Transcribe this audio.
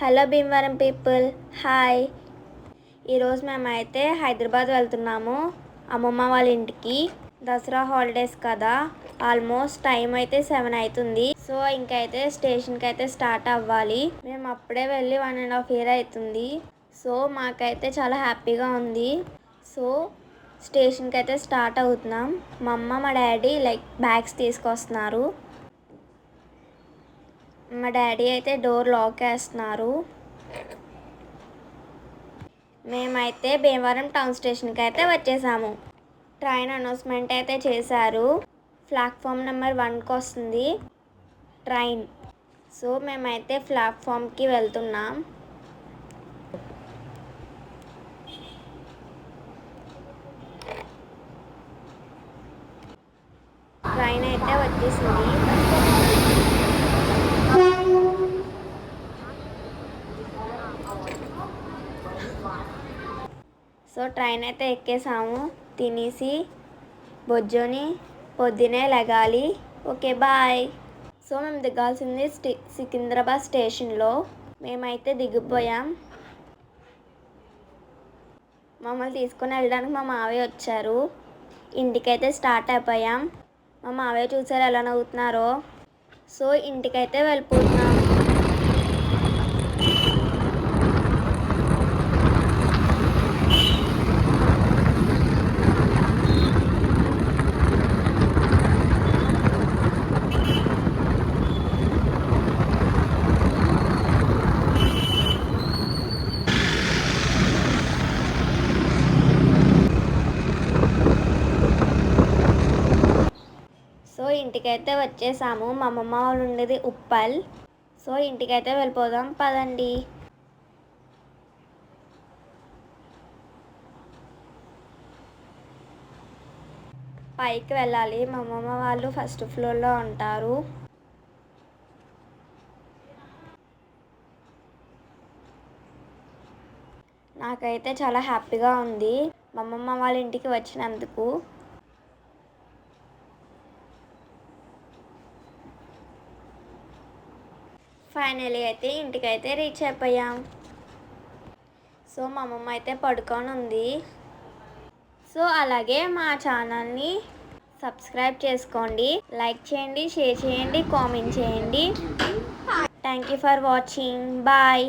Hello Bhimavaram people, hi. ఈరోజు మేమైతే హైదరాబాద్ వెళ్తున్నాము అమ్మమ్మ వాళ్ళ ఇంటికి. దసరా హాలిడేస్ కదా, ఆల్మోస్ట్ టైం అయితే 7 అవుతుంది. సో ఇంకైతే స్టేషన్కి అయితే స్టార్ట్ అవ్వాలి. మేము అప్పుడే వెళ్ళి 1.5 year అవుతుంది. సో మాకైతే చాలా హ్యాపీగా ఉంది. సో స్టేషన్కి అయితే స్టార్ట్ అవుతున్నాం. మా అమ్మ మా డాడీ బ్యాగ్స్ తీసుకొస్తున్నారు. మా డాడీ అయితే డోర్ లాక్ వేస్తున్నారు. మేమైతే భీమవరం టౌన్ స్టేషన్కి అయితే వచ్చేసాము. ట్రైన్ అనౌన్స్మెంట్ అయితే చేశారు. ప్లాట్ఫామ్ నెంబర్ 1కి వస్తుంది ట్రైన్. సో మేమైతే ప్లాట్ఫామ్కి వెళ్తున్నాం. ట్రైన్ అయితే వచ్చేసింది. సో ట్రైన్ అయితే ఎక్కేసాము. తినేసి బొజ్జోని పొద్దునే లెగాలి. Okay bye. సో మేము దిగాల్సింది సికింద్రాబాద్ స్టేషన్లో. మేమైతే దిగిపోయాం. మమ్మల్ని తీసుకొని వెళ్ళడానికి మా మావయ్య వచ్చారు. ఇంటికైతే స్టార్ట్ అయిపోయాం. మా మావయ్య చూసారు ఎలా నవ్వుతున్నారో. సో ఇంటికైతే వెళ్ళిపోతున్నాం. సో ఇంటికైతే వచ్చేసాము. మా అమ్మమ్మ వాళ్ళు ఉండేది ఉప్పల్. సో ఇంటికైతే వెళ్ళిపోదాం పదండి. పైకి వెళ్ళాలి. మా అమ్మమ్మ వాళ్ళు ఫస్ట్ ఫ్లోర్లో ఉంటారు. నాకైతే చాలా హ్యాపీగా ఉంది మా అమ్మమ్మ వాళ్ళ ఇంటికి వచ్చినందుకు. ఫైనలీ అయితే ఇంటికైతే రీచ్ అయిపోయాం. సో మా అమ్మమ్మ అయితే పడుకొని ఉంది. సో అలాగే మా ఛానల్ని సబ్స్క్రైబ్ చేసుకోండి, లైక్ చేయండి, షేర్ చేయండి, కామెంట్ చేయండి. Thank you for watching. Bye.